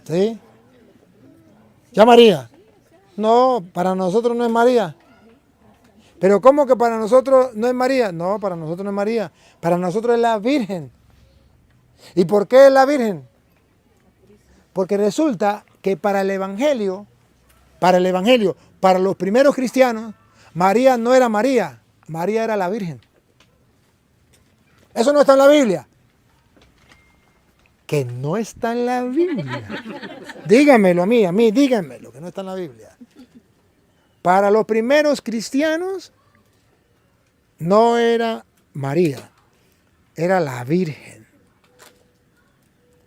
¿Sí? ¿Ya María? No, para nosotros no es María. ¿Pero cómo que para nosotros no es María? No, para nosotros no es María. Para nosotros es la Virgen. ¿Y por qué es la Virgen? Porque resulta que para el Evangelio, para los primeros cristianos, María no era María, María era la Virgen. Eso no está en la Biblia. Que no está en la Biblia. Díganmelo a mí, díganmelo, que no está en la Biblia. Para los primeros cristianos no era María, era la Virgen.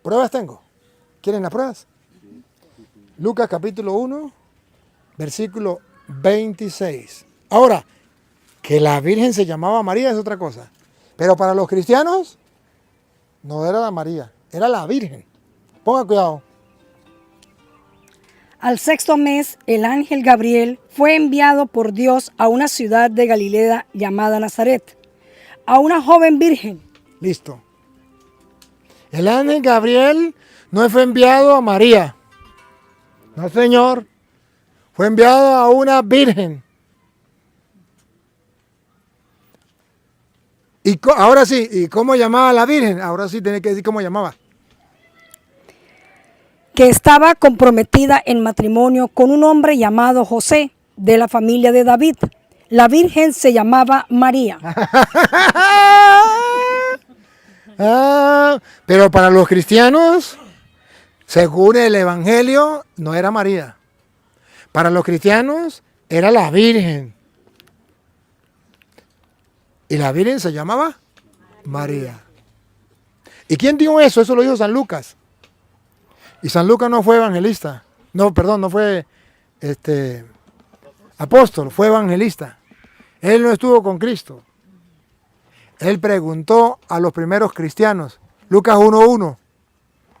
¿Pruebas tengo? ¿Quieren las pruebas? Lucas capítulo 1, versículo 26. Ahora, que la Virgen se llamaba María es otra cosa. Pero para los cristianos no era la María, era la Virgen. Ponga cuidado. Al sexto mes, el ángel Gabriel fue enviado por Dios a una ciudad de Galilea llamada Nazaret, a una joven virgen. Listo. El ángel Gabriel no fue enviado a María. No, señor. Fue enviado a una virgen. Y ahora sí, ¿y cómo llamaba a la virgen? Ahora sí tiene que decir cómo llamaba. Que estaba comprometida en matrimonio con un hombre llamado José, de la familia de David. La virgen se llamaba María. Pero para los cristianos, según el Evangelio, no era María. Para los cristianos era la Virgen. Y la Virgen se llamaba María. ¿Y quién dijo eso? Eso lo dijo San Lucas. Y San Lucas no fue evangelista. No, perdón, no fue apóstol, fue evangelista. Él no estuvo con Cristo. Él preguntó a los primeros cristianos, Lucas 1:1,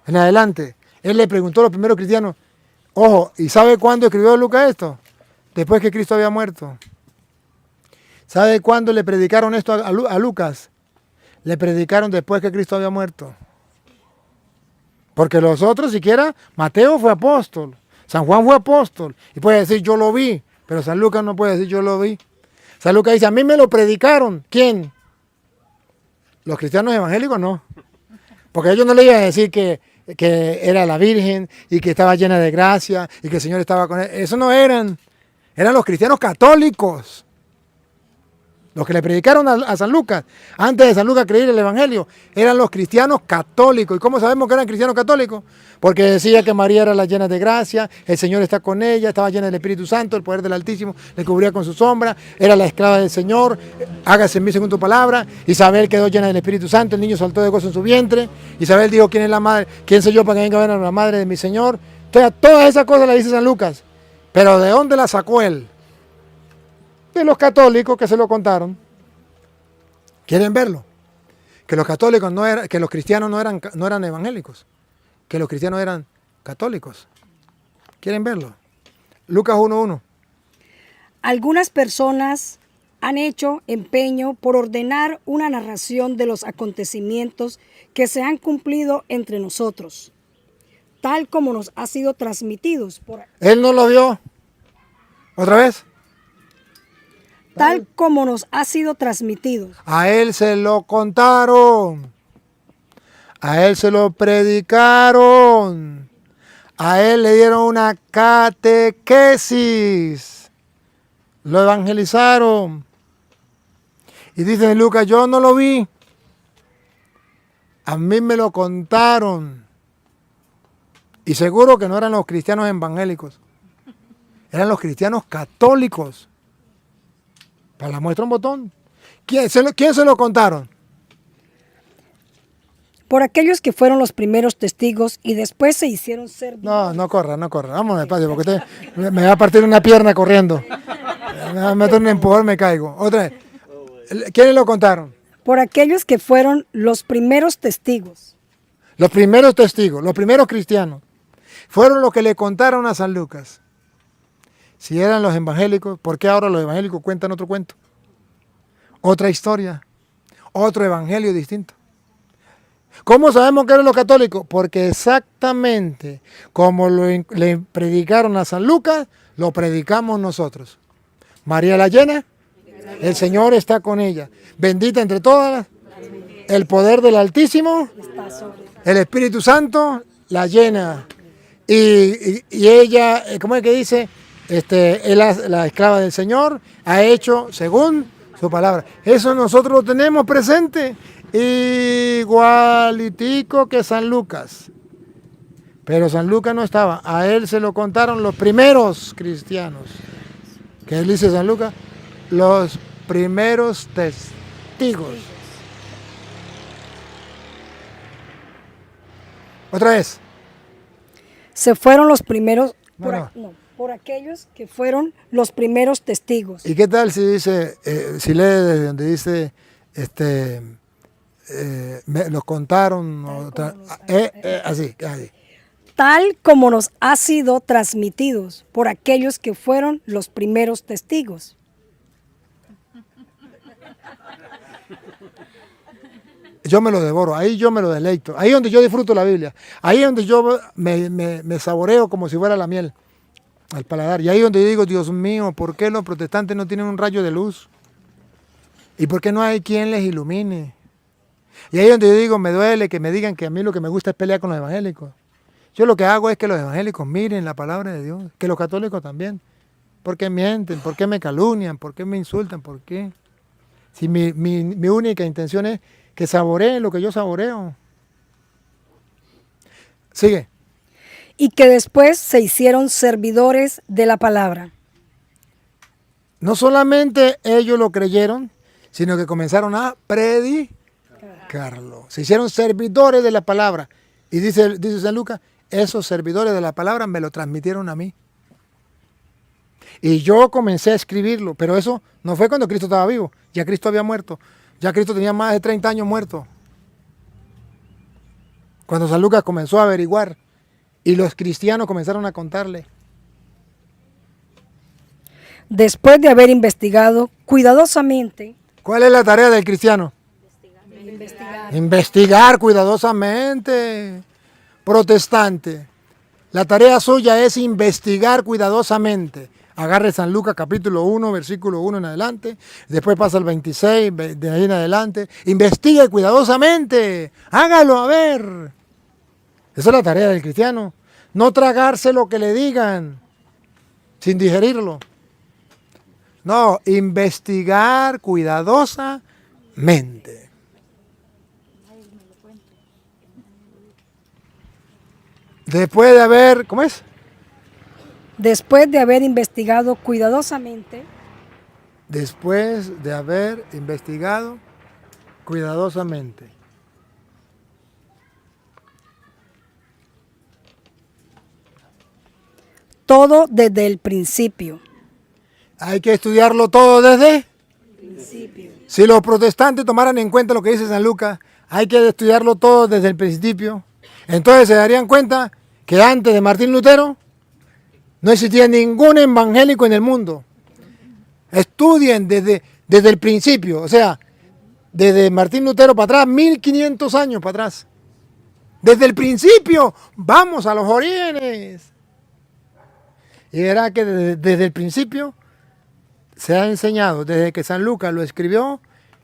en adelante. Él le preguntó a los primeros cristianos, ojo, ¿y sabe cuándo escribió Lucas esto? Después que Cristo había muerto. ¿Sabe cuándo le predicaron esto a Lucas? Le predicaron después que Cristo había muerto. Porque los otros siquiera, Mateo fue apóstol, San Juan fue apóstol, y puede decir yo lo vi, pero San Lucas no puede decir yo lo vi. San Lucas dice, a mí me lo predicaron. ¿Quién? Los cristianos evangélicos no. Porque ellos no le iban a decir que era la Virgen y que estaba llena de gracia y que el Señor estaba con él. Eso no eran. Eran los cristianos católicos. Los que le predicaron a San Lucas, antes de San Lucas creer el Evangelio, eran los cristianos católicos. ¿Y cómo sabemos que eran cristianos católicos? Porque decía que María era la llena de gracia, el Señor está con ella, estaba llena del Espíritu Santo, el poder del Altísimo le cubría con su sombra, era la esclava del Señor, hágase en mí según tu palabra. Isabel quedó llena del Espíritu Santo, el niño saltó de gozo en su vientre. Isabel dijo, ¿quién es la madre? ¿Quién soy yo para que venga a ver a la madre de mi Señor? Entonces, todas esas cosas las dice San Lucas. Pero ¿de dónde las sacó él? De los católicos que se lo contaron. ¿Quieren verlo? Que los católicos que los cristianos no eran evangélicos, que los cristianos eran católicos. ¿Quieren verlo? Lucas 1:1. Algunas personas han hecho empeño por ordenar una narración de los acontecimientos que se han cumplido entre nosotros, tal como nos ha sido transmitidos por... Él no lo vio. ¿Otra vez? Tal como nos ha sido transmitido. A él se lo contaron. A él se lo predicaron. A él le dieron una catequesis. Lo evangelizaron. Y dice Lucas, yo no lo vi. A mí me lo contaron. Y seguro que no eran los cristianos evangélicos. Eran los cristianos católicos. Para la muestra un botón. ¿Quién se lo contaron? Por aquellos que fueron los primeros testigos y después se hicieron ser... No corra. Vamos despacio, porque usted me va a partir una pierna corriendo. Me va a meter un empujón, me caigo. Otra vez. ¿Quiénes lo contaron? Por aquellos que fueron los primeros testigos. Los primeros testigos, los primeros cristianos. Fueron los que le contaron a San Lucas. Si eran los evangélicos, ¿por qué ahora los evangélicos cuentan otro cuento? Otra historia, otro evangelio distinto. ¿Cómo sabemos que eran los católicos? Porque exactamente como le predicaron a San Lucas, lo predicamos nosotros. María la llena, el Señor está con ella. Bendita entre todas, el poder del Altísimo, el Espíritu Santo la llena. Y ella, ¿cómo es que dice? Es la esclava del Señor, ha hecho según su palabra. Eso nosotros lo tenemos presente, igualitico que San Lucas. Pero San Lucas no estaba, a él se lo contaron los primeros cristianos. ¿Qué dice San Lucas? Los primeros testigos. Otra vez. Se fueron los primeros, No. por aquellos que fueron los primeros testigos. ¿Y qué tal si dice, si lee desde donde dice, los contaron, así. Tal como nos ha sido transmitidos por aquellos que fueron los primeros testigos. Yo me lo devoro, ahí yo me lo deleito, ahí es donde yo disfruto la Biblia, ahí es donde yo me saboreo como si fuera la miel al paladar, y ahí es donde yo digo, Dios mío, ¿por qué los protestantes no tienen un rayo de luz? ¿Y por qué no hay quien les ilumine? Y ahí es donde yo digo, me duele que me digan que a mí lo que me gusta es pelear con los evangélicos. Yo lo que hago es que los evangélicos miren la palabra de Dios, que los católicos también. ¿Por qué mienten? ¿Por qué me calumnian? ¿Por qué me insultan? ¿Por qué? Si mi única intención es que saboreen lo que yo saboreo. Sigue. Y que después se hicieron servidores de la palabra. No solamente ellos lo creyeron, sino que comenzaron a predicarlo. Se hicieron servidores de la palabra. Y dice San Lucas, esos servidores de la palabra me lo transmitieron a mí. Y yo comencé a escribirlo, pero eso no fue cuando Cristo estaba vivo. Ya Cristo había muerto. Ya Cristo tenía más de 30 años muerto. Cuando San Lucas comenzó a averiguar y los cristianos comenzaron a contarle. Después de haber investigado cuidadosamente. ¿Cuál es la tarea del cristiano? Investigar cuidadosamente. Protestante. La tarea suya es investigar cuidadosamente. Agarre San Lucas capítulo 1, versículo 1 en adelante. Después pasa el 26, de ahí en adelante. Investigue cuidadosamente. Hágalo a ver. Esa es la tarea del cristiano. No tragarse lo que le digan sin digerirlo. No, investigar cuidadosamente. Después de haber, ¿cómo es? Después de haber investigado cuidadosamente. Después de haber investigado cuidadosamente. Todo desde el principio. Hay que estudiarlo todo desde el principio. Si los protestantes tomaran en cuenta lo que dice San Lucas, hay que estudiarlo todo desde el principio. Entonces se darían cuenta que antes de Martín Lutero no existía ningún evangélico en el mundo. Estudien desde el principio, o sea, desde Martín Lutero para atrás, 1500 años para atrás. Desde el principio, vamos a los orígenes. Y verá que desde el principio se ha enseñado, desde que San Lucas lo escribió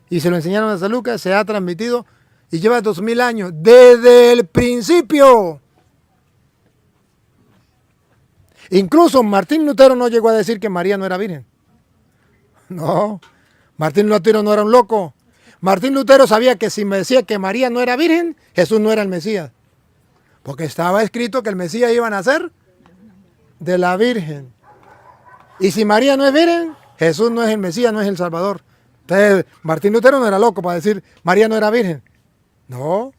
y se lo enseñaron a San Lucas, se ha transmitido y lleva 2000 años, desde el principio. Incluso Martín Lutero no llegó a decir que María no era virgen. No, Martín Lutero no era un loco. Martín Lutero sabía que si me decía que María no era virgen, Jesús no era el Mesías. Porque estaba escrito que el Mesías iba a nacer de la Virgen. Y si María no es virgen, Jesús no es el Mesías, no es el Salvador. Entonces, Martín Lutero no era loco para decir María no era virgen. No,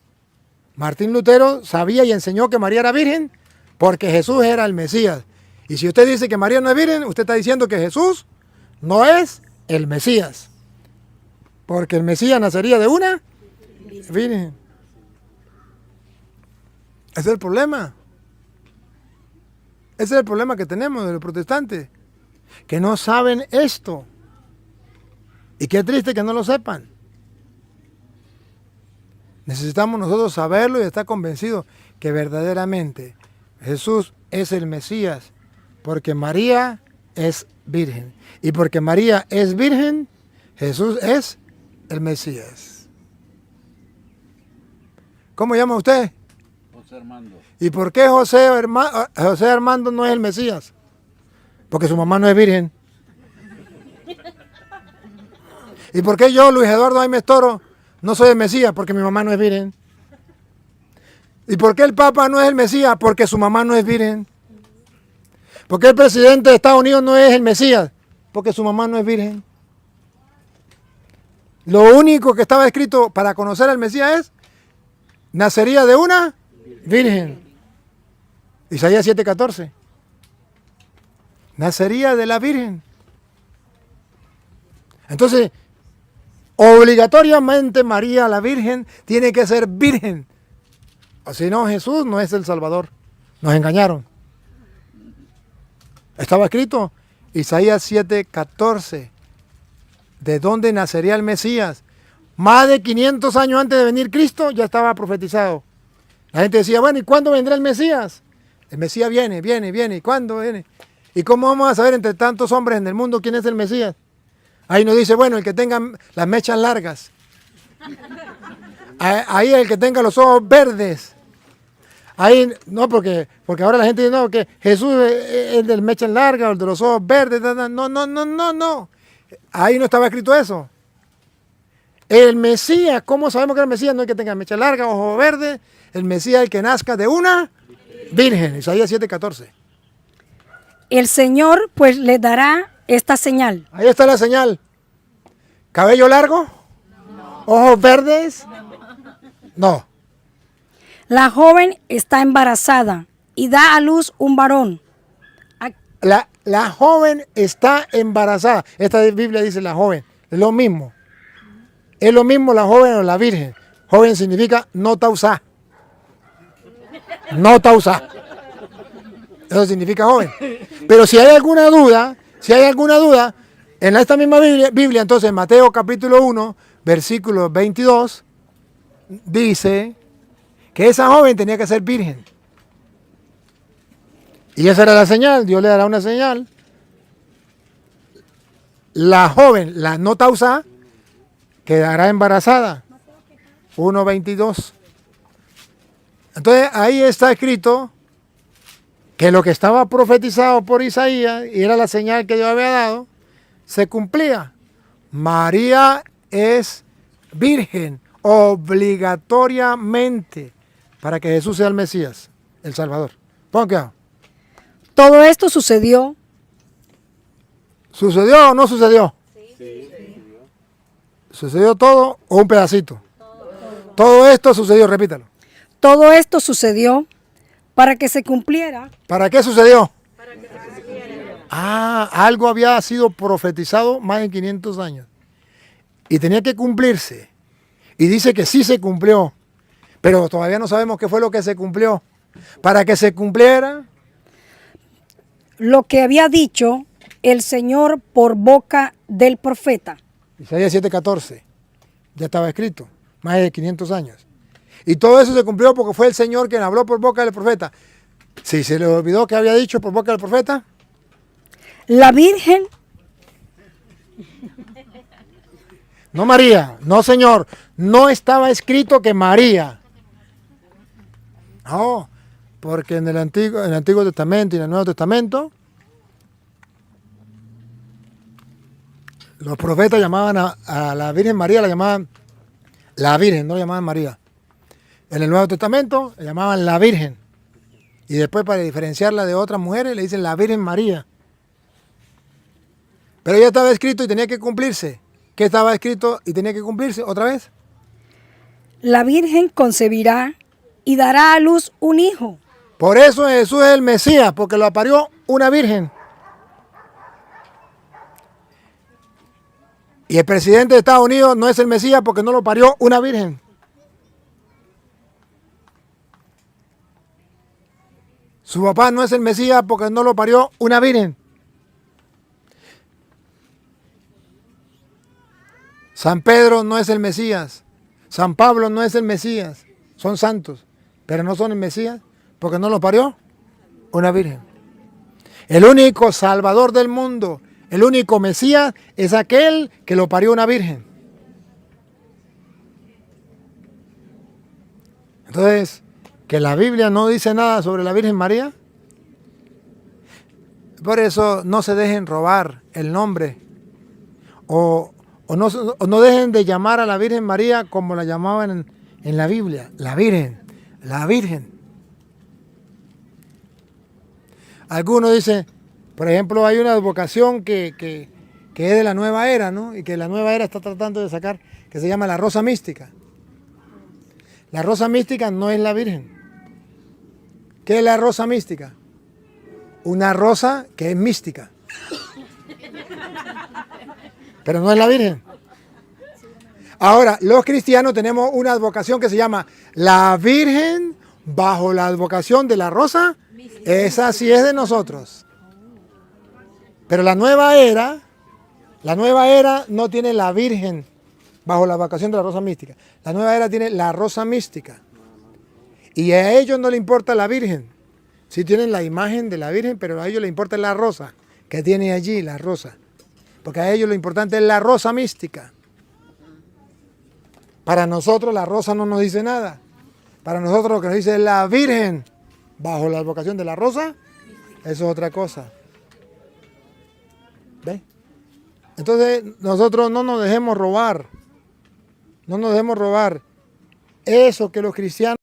Martín Lutero sabía y enseñó que María era virgen porque Jesús era el Mesías. Y si usted dice que María no es virgen, usted está diciendo que Jesús no es el Mesías. Porque el Mesías nacería de una virgen. Ese es el problema. Ese es el problema que tenemos de los protestantes. Que no saben esto. Y qué triste que no lo sepan. Necesitamos nosotros saberlo y estar convencidos que verdaderamente Jesús es el Mesías, porque María es virgen. Y porque María es virgen, Jesús es el Mesías. ¿Cómo llama usted? José Armando. ¿Y por qué José Armando no es el Mesías? Porque su mamá no es virgen. ¿Y por qué yo, Luis Eduardo Jaime Toro, no soy el Mesías? Porque mi mamá no es virgen. ¿Y por qué el Papa no es el Mesías? Porque su mamá no es virgen. ¿Por qué el presidente de Estados Unidos no es el Mesías? Porque su mamá no es virgen. Lo único que estaba escrito para conocer al Mesías es: nacería de una virgen. Isaías 7:14. Nacería de la virgen. Entonces, obligatoriamente María la Virgen tiene que ser virgen. O si no, Jesús no es el Salvador. Nos engañaron. Estaba escrito Isaías 7:14. ¿De dónde nacería el Mesías? Más de 500 años antes de venir Cristo ya estaba profetizado. La gente decía, bueno, ¿y cuándo vendrá el Mesías? El Mesías viene. ¿Y cuándo viene? ¿Y cómo vamos a saber entre tantos hombres en el mundo quién es el Mesías? Ahí nos dice, bueno, el que tenga las mechas largas. Ahí el que tenga los ojos verdes. Ahí, no, porque ahora la gente dice, no, que Jesús es el del mechas largas o el de los ojos verdes. No. Ahí no estaba escrito eso. El Mesías, ¿cómo sabemos que el Mesías no es el que tenga mechas largas, ojos verdes? El Mesías es el que nazca de una virgen. Isaías 7:14. El Señor pues le dará esta señal. Ahí está la señal. ¿Cabello largo? No. ¿Ojos verdes? No. La joven está embarazada y da a luz un varón. La joven está embarazada. Esta Biblia dice la joven. Es lo mismo. Es lo mismo la joven o la virgen. Joven significa no tausá. No tausá. Eso significa joven. Pero si hay alguna duda, en esta misma Biblia, entonces en Mateo capítulo 1, versículo 22, dice que esa joven tenía que ser virgen. Y esa era la señal, Dios le dará una señal. La joven, la no tausá, quedará embarazada. 1:22. Entonces ahí está escrito que lo que estaba profetizado por Isaías, y era la señal que Dios había dado, se cumplía. María es virgen obligatoriamente para que Jesús sea el Mesías, el Salvador. Pon cuidado. Todo esto sucedió. ¿Sucedió o no sucedió? Sí. ¿Sucedió todo o un pedacito? Todo esto sucedió, repítalo. Todo esto sucedió para que se cumpliera. ¿Para qué sucedió? Para que se cumpliera. Algo había sido profetizado más de 500 años. Y tenía que cumplirse. Y dice que sí se cumplió. Pero todavía no sabemos qué fue lo que se cumplió. Para que se cumpliera lo que había dicho el Señor por boca del profeta. Isaías 7:14. Ya estaba escrito. Más de 500 años. Y todo eso se cumplió porque fue el Señor quien habló por boca del profeta. Si se le olvidó que había dicho por boca del profeta. La Virgen. No María, no Señor. No estaba escrito que María. No, porque en el Antiguo Testamento y en el Nuevo Testamento los profetas llamaban a la Virgen María, la llamaban la Virgen, no la llamaban María. En el Nuevo Testamento la llamaban la Virgen. Y después, para diferenciarla de otras mujeres, le dicen la Virgen María. Pero ya estaba escrito y tenía que cumplirse. ¿Qué estaba escrito y tenía que cumplirse otra vez? La Virgen concebirá y dará a luz un hijo. Por eso Jesús es el Mesías, porque lo parió una virgen. Y el presidente de Estados Unidos no es el Mesías porque no lo parió una virgen. Su papá no es el Mesías porque no lo parió una virgen. San Pedro no es el Mesías. San Pablo no es el Mesías, son santos, pero no son el Mesías porque no lo parió una virgen. El único Salvador del mundo, el único Mesías es aquel que lo parió una virgen. Entonces, que la Biblia no dice nada sobre la Virgen María. Por eso no se dejen robar el nombre o no dejen de llamar a la Virgen María como la llamaban en la Biblia, la Virgen, la Virgen. Algunos dicen, por ejemplo, hay una advocación que es de la nueva era, ¿no? Y que la nueva era está tratando de sacar, que se llama la rosa mística. La rosa mística no es la Virgen. ¿Qué es la rosa mística? Una rosa que es mística. Pero no es la Virgen. Ahora, los cristianos tenemos una advocación que se llama la Virgen bajo la advocación de la rosa. Esa sí es de nosotros. Pero la nueva era no tiene la Virgen bajo la advocación de la rosa mística. La nueva era tiene la rosa mística. Y a ellos no les importa la Virgen. Sí tienen la imagen de la Virgen, pero a ellos les importa la rosa que tiene allí, la rosa. Porque a ellos lo importante es la rosa mística. Para nosotros la rosa no nos dice nada. Para nosotros lo que nos dice es la Virgen bajo la advocación de la rosa. Eso es otra cosa. ¿Ven? Entonces nosotros no nos dejemos robar. No nos dejemos robar eso que los cristianos